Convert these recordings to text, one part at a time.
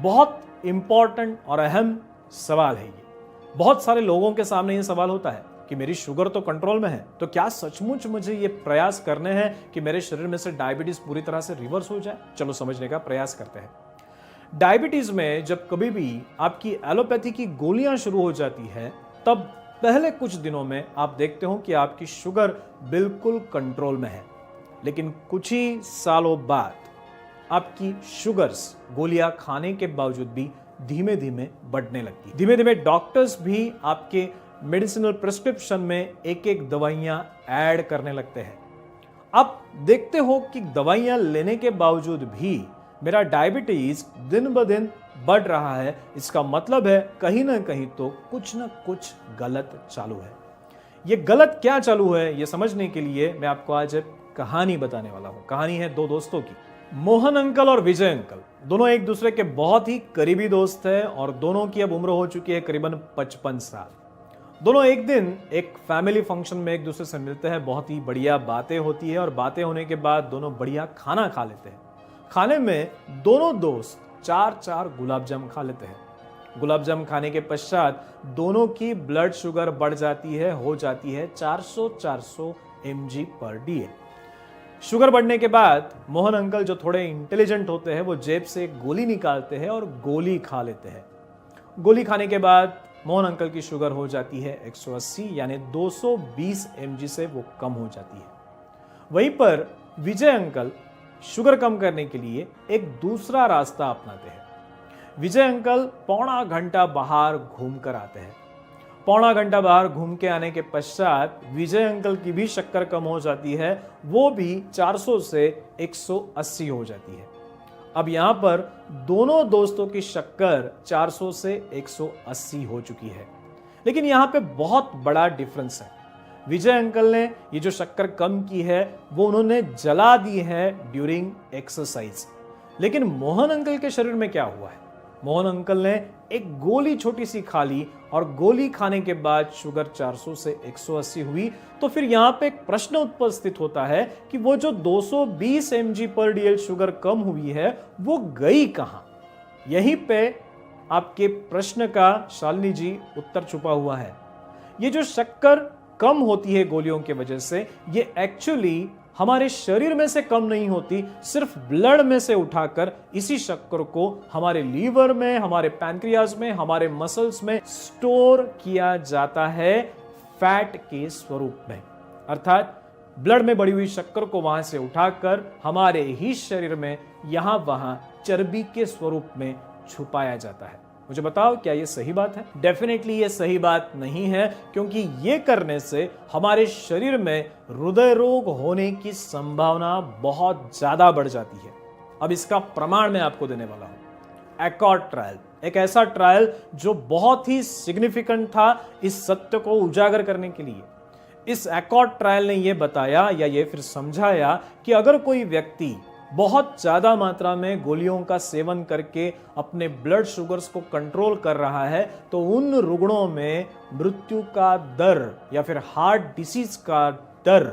बहुत इंपॉर्टेंट और अहम सवाल है ये। बहुत सारे लोगों के सामने ये सवाल होता है कि मेरी शुगर तो कंट्रोल में है, तो क्या सचमुच मुझे ये प्रयास करने हैं कि मेरे शरीर में से डायबिटीज पूरी तरह से रिवर्स हो जाए? चलो समझने का प्रयास करते हैं। डायबिटीज में जब कभी भी आपकी एलोपैथी की गोलियां शुरू हो जाती है, तब पहले कुछ दिनों में आप देखते हो कि आपकी शुगर बिल्कुल कंट्रोल में है, लेकिन कुछ ही सालों बाद आपकी शुगर्स गोलियां खाने के बावजूद भी धीमे धीमे बढ़ने लगती है। धीमे धीमे डॉक्टर्स भी आपके मेडिसिनल प्रिस्क्रिप्शन में एक एक दवाइयां ऐड करने लगते हैं। आप देखते हो कि दवाइयां लेने के बावजूद भी मेरा डायबिटीज दिन ब दिन बढ़ रहा है। इसका मतलब है कहीं ना कहीं तो कुछ ना कुछ गलत चालू है। ये गलत क्या चालू है, ये समझने के लिए मैं आपको आज एक कहानी बताने वाला हूं। कहानी है दो दोस्तों की। मोहन अंकल और विजय अंकल दोनों एक दूसरे के बहुत ही करीबी दोस्त हैं और दोनों की अब उम्र हो चुकी है करीबन 55 साल। दोनों एक दिन एक फैमिली फंक्शन में एक दूसरे से मिलते हैं। बहुत ही बढ़िया बातें होती है और बातें होने के बाद दोनों बढ़िया खाना खा लेते हैं। खाने में दोनों दोस्त 4 गुलाब जामुन खा लेते हैं। गुलाब जामुन खाने के पश्चात दोनों की ब्लड शुगर बढ़ जाती है, हो जाती है 400 mg पर डीएल। शुगर बढ़ने के बाद मोहन अंकल जो थोड़े इंटेलिजेंट होते हैं, वो जेब से एक गोली निकालते हैं और गोली खा लेते हैं। गोली खाने के बाद मोहन अंकल की शुगर हो जाती है 180 यानी 220 mg से वो कम हो जाती है। वहीं पर विजय अंकल शुगर कम करने के लिए एक दूसरा रास्ता अपनाते हैं। विजय अंकल पौना घंटा बाहर घूम कर आते हैं। पौना घंटा बाहर घूम के आने के पश्चात विजय अंकल की भी शक्कर कम हो जाती है, वो भी 400 से 180 हो जाती है। अब यहां पर दोनों दोस्तों की शक्कर 400 से 180 हो चुकी है, लेकिन यहां पे बहुत बड़ा डिफरेंस है। विजय अंकल ने ये जो शक्कर कम की है वो उन्होंने जला दी है ड्यूरिंग एक्सरसाइज, लेकिन मोहन अंकल के शरीर में क्या हुआ है? मोहन अंकल ने एक गोली छोटी सी खा ली और गोली खाने के बाद शुगर 400 से 180 हुई। तो फिर यहां पे एक प्रश्न उपस्थित होता है कि वो जो 220 mg पर डीएल शुगर कम हुई है वो गई कहां? यहीं पे आपके प्रश्न का शालिनी जी उत्तर छुपा हुआ है। ये जो शक्कर कम होती है गोलियों की वजह से, ये एक्चुअली हमारे शरीर में से कम नहीं होती, सिर्फ ब्लड में से उठाकर इसी शक्कर को हमारे लीवर में, हमारे पैंक्रियाज में, हमारे मसल्स में स्टोर किया जाता है फैट के स्वरूप में। अर्थात ब्लड में बढ़ी हुई शक्कर को वहां से उठाकर हमारे ही शरीर में यहां वहां चर्बी के स्वरूप में छुपाया जाता है। मुझे बताओ, क्या ये सही बात है? डेफिनेटली ये सही बात नहीं है, क्योंकि ये करने से हमारे शरीर में हृदय रोग होने की संभावना बहुत ज्यादा बढ़ जाती है। अब इसका प्रमाण मैं आपको देने वाला हूं। एकॉर्ड ट्रायल, एक ऐसा ट्रायल जो बहुत ही सिग्निफिकेंट था इस सत्य को उजागर करने के लिए। इस एकॉर्ड ट्रायल ने यह बताया या ये फिर समझाया कि अगर कोई व्यक्ति बहुत ज्यादा मात्रा में गोलियों का सेवन करके अपने ब्लड शुगर्स को कंट्रोल कर रहा है, तो उन रुग्णों में मृत्यु का दर या फिर हार्ट डिसीज का दर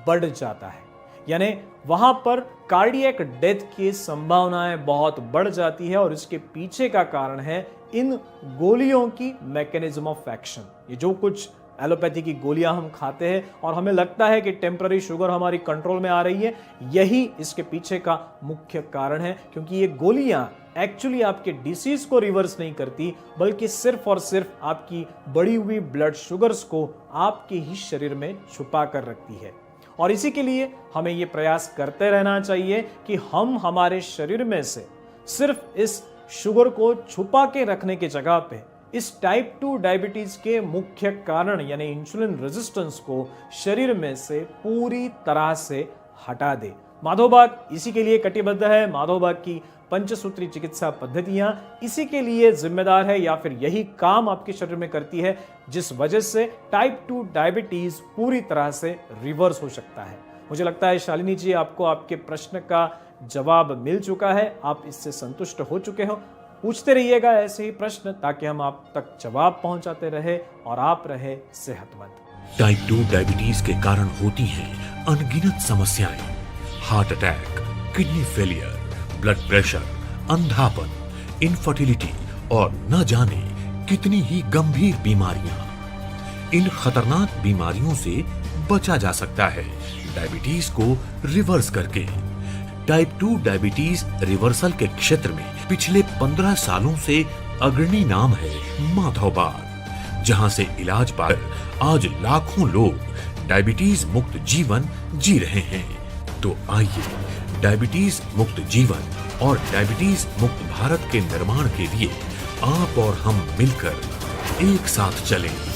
बढ़ जाता है। यानी वहां पर कार्डियक डेथ की संभावनाएं बहुत बढ़ जाती है और इसके पीछे का कारण है इन गोलियों की मैकेनिज्म ऑफ एक्शन। ये जो कुछ एलोपैथी की गोलियां हम खाते हैं और हमें लगता है कि टेम्पररी शुगर हमारी कंट्रोल में आ रही है, यही इसके पीछे का मुख्य कारण है। क्योंकि ये गोलियां एक्चुअली आपके डिसीज को रिवर्स नहीं करती, बल्कि सिर्फ और सिर्फ आपकी बढ़ी हुई ब्लड शुगर्स को आपके ही शरीर में छुपा कर रखती है। और इसी के लिए हमें ये प्रयास करते रहना चाहिए कि हम हमारे शरीर में से सिर्फ इस शुगर को छुपा के रखने की जगह पे इस टाइप 2 डायबिटीज के मुख्य कारण यानी इंसुलिन रेजिस्टेंस को शरीर में से पूरी तरह से हटा दे। माधोबाग इसी के लिए कटिबद्ध है। माधोबाग की पंचसूत्री चिकित्सा पद्धतियां इसी के लिए जिम्मेदार है या फिर यही काम आपके शरीर में करती है, जिस वजह से टाइप 2 डायबिटीज पूरी तरह से रिवर्स हो सकता है। मुझे लगता है शालिनी जी, आपको आपके प्रश्न का जवाब मिल चुका है, आप इससे संतुष्ट हो चुके हो। पूछते रहिएगा ऐसे ही प्रश्न ताकि हम आप तक जवाब पहुंचाते रहे और आप रहे सेहतमंद। टाइप 2 डायबिटीज के कारण होती हैं अनगिनत समस्याएं, heart attack, kidney failure, blood pressure, अंधापन, इनफर्टिलिटी और न जाने कितनी ही गंभीर बीमारियां। इन खतरनाक बीमारियों से बचा जा सकता है डायबिटीज को रिवर्स करके। टाइप 2 डायबिटीज रिवर्सल के क्षेत्र में पिछले 15 सालों से अग्रणी नाम है माधवबाग, जहां से इलाज पाकर आज लाखों लोग डायबिटीज मुक्त जीवन जी रहे हैं। तो आइए डायबिटीज मुक्त जीवन और डायबिटीज मुक्त भारत के निर्माण के लिए आप और हम मिलकर एक साथ चलें।